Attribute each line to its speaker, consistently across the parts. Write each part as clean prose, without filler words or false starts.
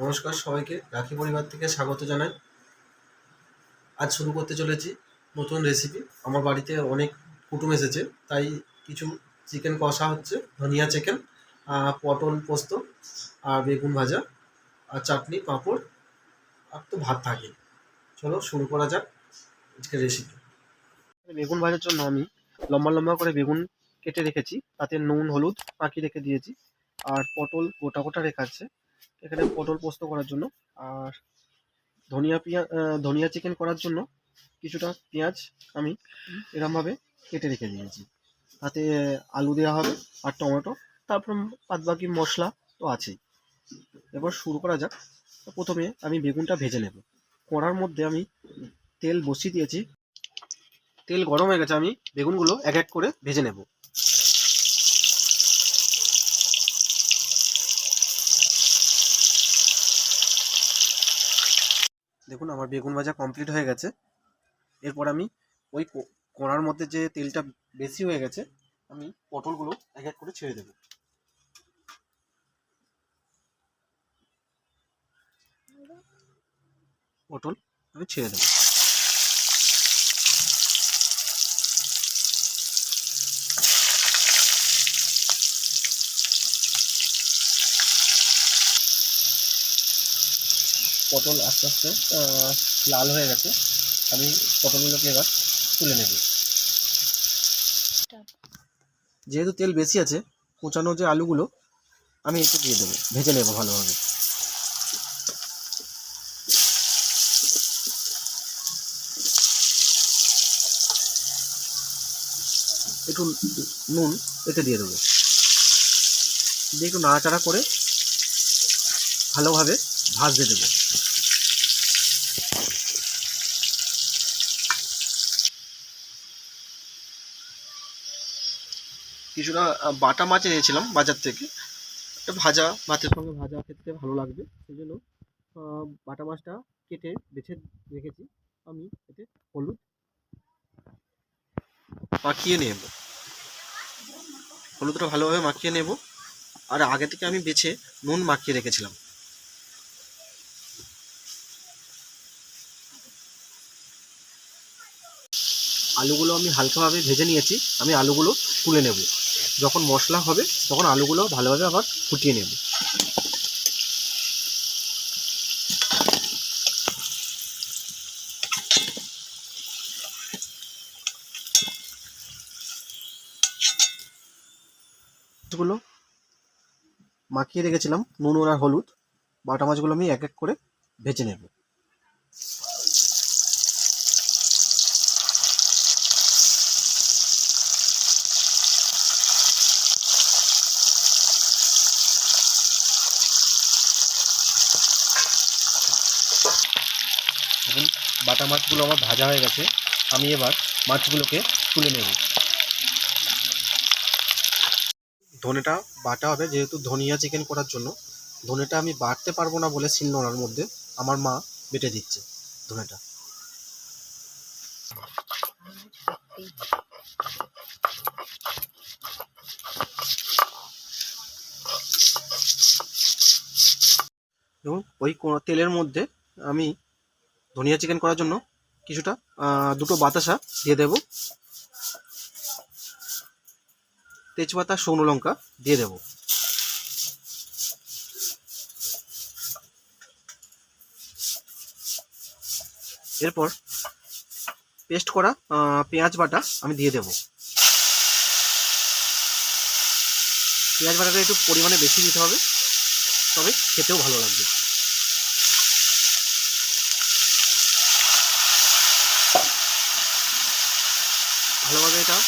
Speaker 1: নমস্কার সবাইকে, রাখি পরিবার থেকে স্বাগত জানাই। আজ শুরু করতে চলেছি নতুন রেসিপি। আমার বাড়িতে অনেক কুটুম এসেছে, তাই কিছু চিকেন কষা হচ্ছে, ধনিয়া চিকেন, পটল পোস্ত, আর বেগুন ভাজা, আর চাটনি, পাঁপড়, আর তো ভাত থাকে। চলো শুরু করা যাক আজকের রেসিপি। বেগুন ভাজার জন্য আমি লম্বা লম্বা করে বেগুন কেটে রেখেছি, তাতে নুন হলুদ মাখিয়ে রেখে দিয়েছি। আর পটল গোটা গোটা রেখা আছে এখানে পটল পোস্ত করার জন্য। আর ধনিয়া চিকেন করার জন্য কিছুটা পেঁয়াজ আমি এরমভাবে কেটে রেখে দিয়েছি, তাতে আলু দেওয়া হবে আর টমেটো, তারপর বাদবাকি মশলা তো আছেই। এবার শুরু করা যাক। প্রথমে আমি বেগুনটা ভেজে নেব। কড়ার মধ্যে আমি তেল বসিয়ে দিয়েছি, তেল গরম হয়ে গেছে, আমি বেগুনগুলো এক এক করে ভেজে নেব। দেখুন আমার বেগুন ভাজা কমপ্লিট হয়ে গেছে। এরপর আমি ওই কড়ার মধ্যে যে তেলটা বেশি হয়ে গেছে, আমি পটলগুলো এক এক করে ছেড়ে দেবো। পটল আমি ছেড়ে দেবো। পটল আস্তে আস্তে লাল হয়ে গেছে, আমি পটলগুলোকে এবার তুলে নেব। যেহেতু তেল বেশি আছে, কুচানো যে আলুগুলো আমি একটু দিয়ে দেবো, ভেজে নেব ভালোভাবে। একটু নুন এতে দিয়ে দেবো, দিয়ে একটু নাড়াচাড়া করে ভালোভাবে ভাজতে দেবো। কিছুটা বাটা মাছ এনেছিলাম বাজার থেকে, ভাজা ভাতের সঙ্গে ভাজা খেতে ভালো লাগবে, সেই জন্য বাটা মাছটা কেটে বেছে রেখেছি। আমি এতে হলুদ মাখিয়ে নেব, হলুদটা ভালোভাবে মাখিয়ে নেব। আর আগে থেকে আমি বেছে নুন মাখিয়ে রেখেছিলাম। আলুগুলো আমি হালকাভাবে ভেজে নিয়েছি, আমি আলুগুলো তুলে নেব। যখন মশলা হবে তখন আলুগুলো ভালোভাবে আবার ফুটিয়ে নেব। মাছগুলো মাখিয়ে রেখেছিলাম নুন আর হলুদ, বাটা মাছগুলো আমি এক এক করে ভেজে নেব। এখন বাটা মাছগুলো আমার ভাজা হয়ে গেছে, আমি এবার মাছগুলোকে তুলে নেব। ধনেটা বাটা হবে, যেহেতু ধনিয়া চিকেন করার জন্য ধনেটা আমি বাটতে পারবো না বলে শিলনোড়ার মধ্যে আমার মা বেটে দিচ্ছে ধনেটা। এবং ওই তেলের মধ্যে আমি ধনিয়া চিকেন করার জন্য কিছুটা দুটো বাতাসা দিয়ে দেব, তেজপাতা শুকনো লঙ্কা দিয়ে দেব। এরপর পেস্ট করা পেঁয়াজ বাটা আমি দিয়ে দেব। পেঁয়াজ বাটাটা একটু পরিমাণে বেশি দিতে হবে, তবে খেতেও ভালো লাগবে। ভালোভাবে এটা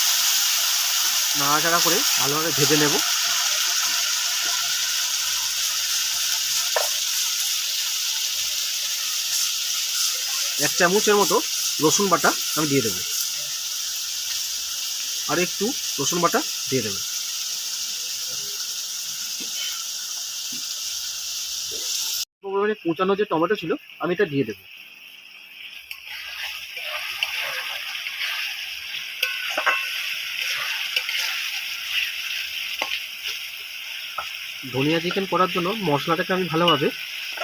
Speaker 1: নাড়াচাড়া করে ভালোভাবে ভেজে নেব। এক চামচের মতো রসুন বাটা আমি দিয়ে দেব, আর একটু রসুন বাটা দিয়ে দেব। কুচানো যে টমেটো ছিল আমি এটা দিয়ে দেব। ধনিয়া চিকেন করার জন্য মশলাটাকে আমি ভালোভাবে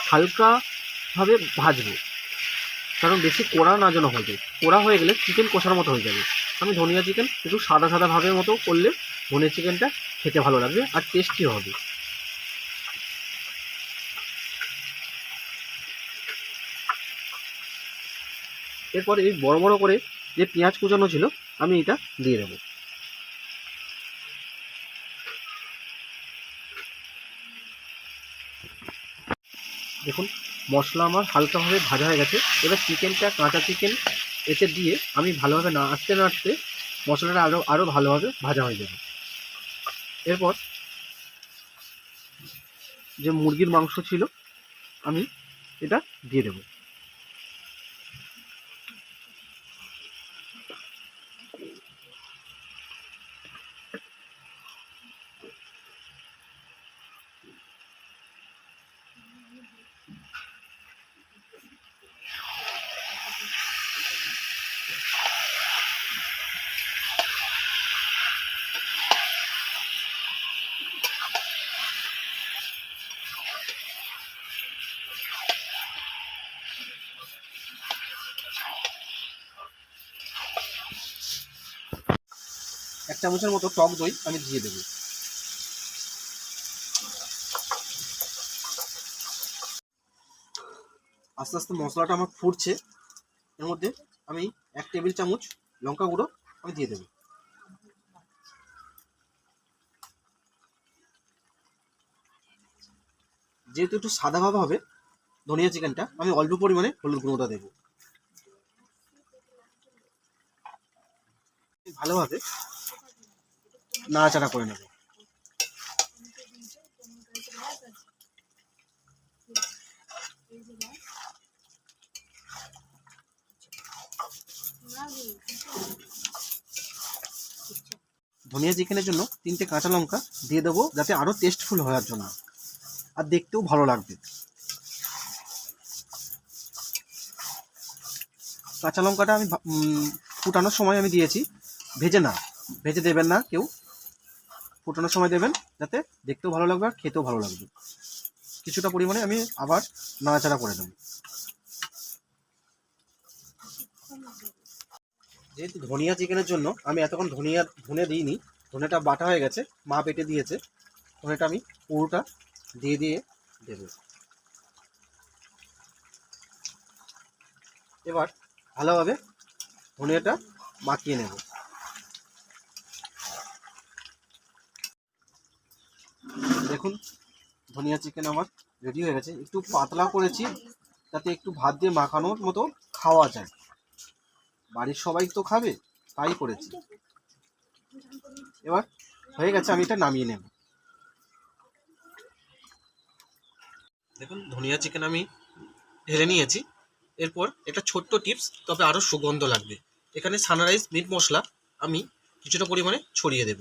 Speaker 2: হালকাভাবে ভাজবো, কারণ বেশি কড়া না যেন হয়ে যায়। কড়া হয়ে গেলে চিকেন কষার মতো হয়ে যাবে। আমি ধনিয়া চিকেন একটু সাদা সাদা ভাবের মতো করলে ধনিয়া চিকেনটা খেতে ভালো লাগবে আর টেস্টিও হবে। এরপর এই বড় বড় করে যে পেঁয়াজ কুচানো ছিল আমি এটা দিয়ে দেবো। দেখুন মশলা আমার হালকাভাবে ভাজা হয়ে গেছে। এবার চিকেনটা, কাঁচা চিকেন এতে দিয়ে আমি ভালোভাবে নাড়তে নাড়তে মশলাটা আরও ভালোভাবে ভাজা হয়ে যাবে। এরপর যে মুরগির মাংস ছিল আমি এটা দিয়ে দেবো। এক চামচের মতো টক দই আমি দিয়ে দেবো। আস্তে আস্তে মশলাটা আমার ফুটছে। এর মধ্যে আমি 1 টেবিল চামচ লঙ্কা গুঁড়ো আমি দিয়ে দেবো। যেহেতু একটু সাদাভাবে হবে ধনিয়া চিকেনটা, আমি অল্প পরিমাণে হলুদ গুঁড়োটা দেবো। ভালোভাবে নাড়াচাড়া করে নেব। ধনিয়া চিকেনের জন্য 3টে কাঁচা লঙ্কা দিয়ে দেবো, যাতে আরও টেস্টফুল হওয়ার জন্য আর দেখতেও ভালো লাগবে। কাঁচা লঙ্কাটা আমি ফুটানোর সময় আমি দিয়েছি, ভেজে না, ভেজে দেবেন না কেউ, ফুটানোর সময় দেবেন, যাতে দেখতেও ভালো লাগবে আর খেতেও ভালো লাগবে। কিছুটা পরিমাণে আমি আবার নাড়াচাড়া করে দেবো। যেহেতু ধনিয়া চিকেনের জন্য আমি এতক্ষণ ধনে দিইনি, ধনেটা বাটা হয়ে গেছে, মা বেটে দিয়েছে। ধনেটা আমি পুরোটা দিয়ে দেবো। এবার ভালোভাবে ধনিয়াটা মাখিয়ে নেব। দেখুন ধনিয়া চিকেন আমার রেডি হয়ে গেছে। একটু পাতলা করেছি যাতে একটু ভাত দিয়ে মাখানোর মতো খাওয়া যায়। বাড়ির সবাই তো খাবে, তাই করেছি। এবার হয়ে গেছে, আমি এটা নামিয়ে নেব। দেখুন ধনিয়া চিকেন আমি ঢেলে নিয়েছি। এরপর এটা ছোট্ট টিপস, তবে আরও সুগন্ধ লাগবে। এখানে সানরাইজ মিট মশলা আমি কিছুটা পরিমাণে ছড়িয়ে দেব।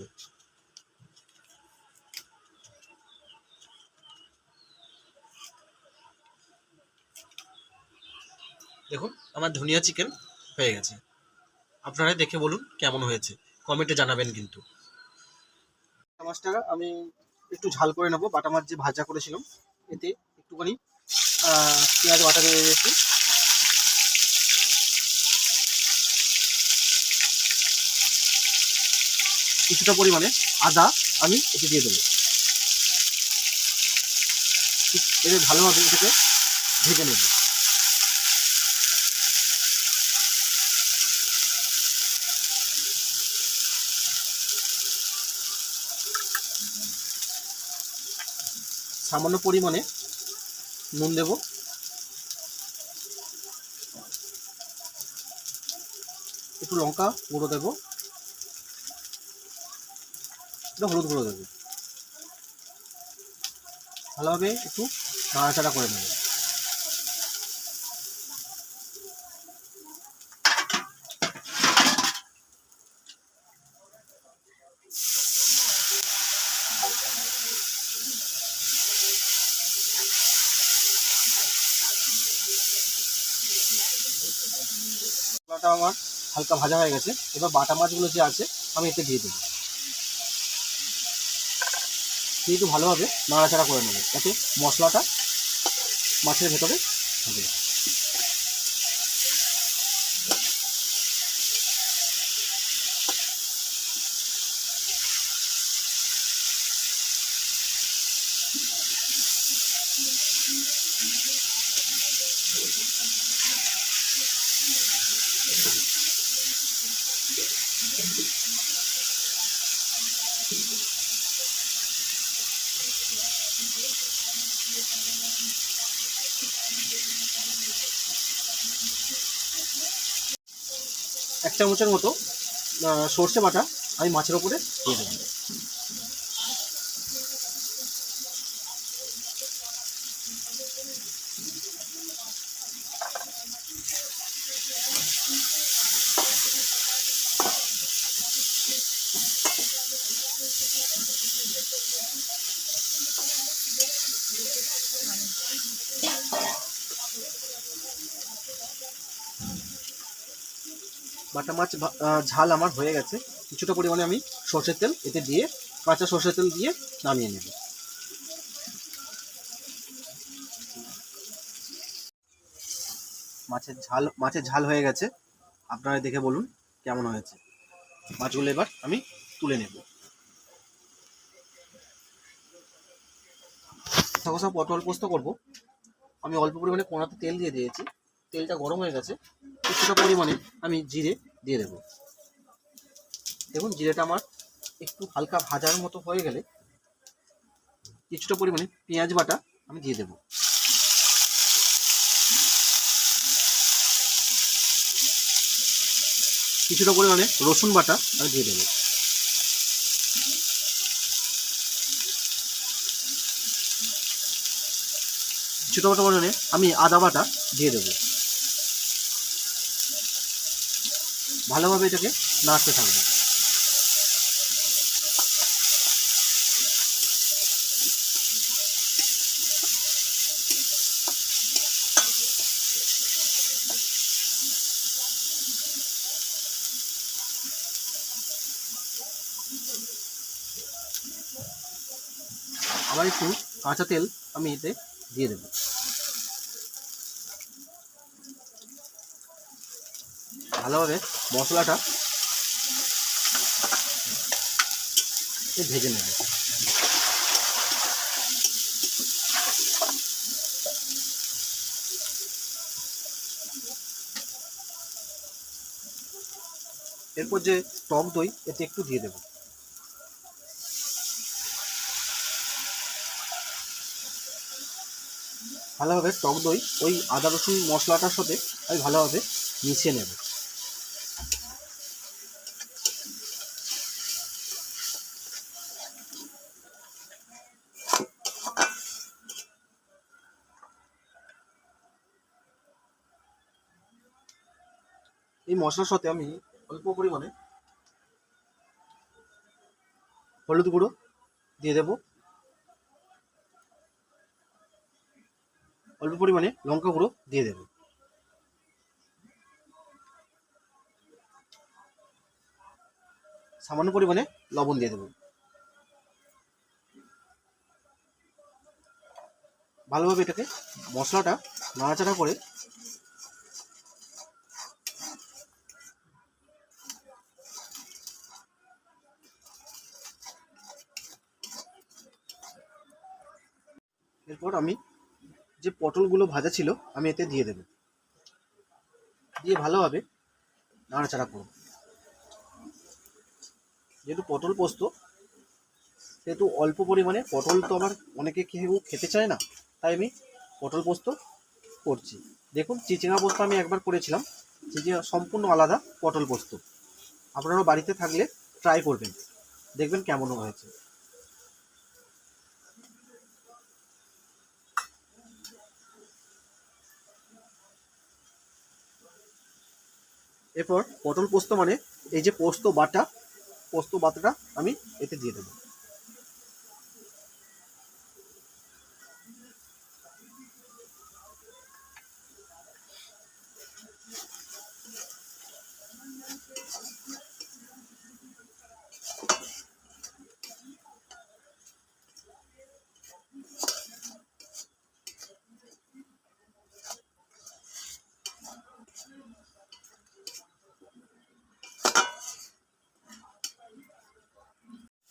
Speaker 2: দেখুন আমার ধনিয়া চিকেন হয়ে গেছে। আপনারা দেখে বলুন কেমন হয়েছে, কমেন্টে জানাবেন কিন্তু। বাটা মাছটা আমি একটু ঝাল করে নেবো। বাটা মাছ যে ভাজা করেছিলাম এতে একটুখানি পেঁয়াজ বাটা দিয়ে দিয়েছি, কিছুটা পরিমাণে আদা আমি এতে দিয়ে দেবো। এবার ভালোভাবে এটাকে ভেজে নেব। সামান্য পরিমাণে নুন দেব, একটু লঙ্কা গুঁড়ো দেবো, একটু হলুদ গুঁড়ো দেবো। ভালোভাবে একটু নাড়াচাড়া করে নেব। মশলাটা আমার হালকা ভাজা হয়ে গেছে। এবার বাটা মাছগুলো যে আছে আমি এতে দিয়ে দেবো, দিয়ে একটু ভালোভাবে নাড়াচাড়া করে নেবো, যাতে মশলাটা মাছের ভেতরে হবে। এক চামচের মতো সর্ষে বাটা আমি মাছের ওপরে দিয়ে দেবো। বাটা মাছ ঝাল আমার হয়ে গেছে। কিছুটা পরিমাণে আমি সর্ষের তেল এতে দিয়ে, কাঁচা সর্ষের তেল দিয়ে নামিয়ে নেব। মাছের ঝাল হয়ে গেছে, আপনারা দেখে বলুন কেমন হয়েছে। মাছগুলো এবার আমি তুলে নেব। কষা পটল পোস্ত করব। আমি অল্প পরিমাণে কড়াতে তেল দিয়ে দিয়েছি, তেলটা গরম হয়ে গেছে। কিছুটা পরিমাণে আমি জিরে দিয়ে দেব। দেখুন জিরেটা আমার একটু হালকা ভাজার মতো হয়ে গেলে কিছুটা পরিমাণে পেঁয়াজ বাটা আমি দিয়ে দেব। কিছুটা পরিমাণে রসুন বাটা আমি দিয়ে দেব। কিছুটা পরিমাণে আমি আদা বাটা দিয়ে দেব। ভালোভাবে এটাকে নাড়তে থাকবো। আবার একটু কাঁচা তেল আমি এতে দিয়ে দেব। ভালোভাবে মশলাটা ভেজে নেব। এরপর যে টক দই এতে একটু দিয়ে দেব। ভালোভাবে টক দই ওই আদা রসুন মশলাটার সাথে আমি ভালোভাবে মিশিয়ে নেব। এই মশলার সাথে আমি অল্প পরিমাণে হলুদ গুঁড়ো দিয়ে দেব, অল্প পরিমাণে লঙ্কা গুঁড়ো দিয়ে দেব, সামান্য পরিমাণে লবণ দিয়ে দেব। ভালোভাবে এটাকে মশলাটা নাড়াচাড়া করে এরপর আমি যে পটলগুলো ভাজা ছিল আমি এতে দিয়ে দেব, দিয়ে ভালোভাবে নাড়াচাড়া করব। যেহেতু পটল পোস্ত সেহেতু অল্প পরিমাণে, পটল তো আমার অনেকে কেউ খেতে চায় না, তাই আমি পটল পোস্ত করছি। দেখুন চিচিঙ্গা পোস্ত আমি একবার করেছিলাম, চিচিঙ্গা সম্পূর্ণ আলাদা পটল পোস্ত। আপনারাও বাড়িতে থাকলে ট্রাই করবেন, দেখবেন কেমন হয়েছে। এরপর পটল পোস্ত মানে এই যে পোস্ত বাটাটা আমি এতে দিয়ে দেবো।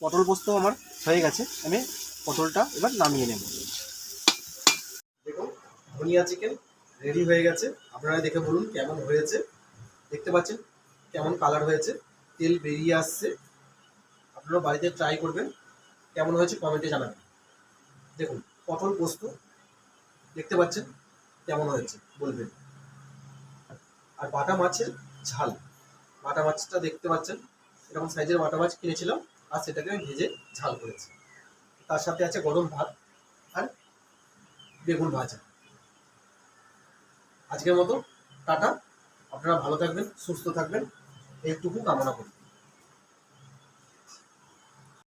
Speaker 2: পটল পোস্ত আমার হয়ে গেছে, আমি পটলটা এবার নামিয়ে নেব।
Speaker 1: দেখুন ধনিয়া চিকেন রেডি হয়ে গেছে। আপনারা দেখে বলুন কেমন হয়েছে। দেখতে পাচ্ছেন কেমন কালার হয়েছে, তেল বেরিয়ে আসছে। আপনারা বাড়িতে ট্রাই করবেন, কেমন হয়েছে কমেন্টে জানাবেন। দেখুন পটল পোস্ত দেখতে পাচ্ছেন কেমন হয়েছে বলবেন। আর বাটা মাছের ঝাল, বাটা মাছটা দেখতে পাচ্ছেন এরকম সাইজের বাটা মাছ কিনেছিলাম, আর সেটাকে আমি ভেজে ঝাল করেছি। তার সাথে আছে গরম ভাত আর বেগুন ভাজা। আজকের মতো টাটা। আপনারা ভালো থাকবেন, সুস্থ থাকবেন, এইটুকু কামনা করি।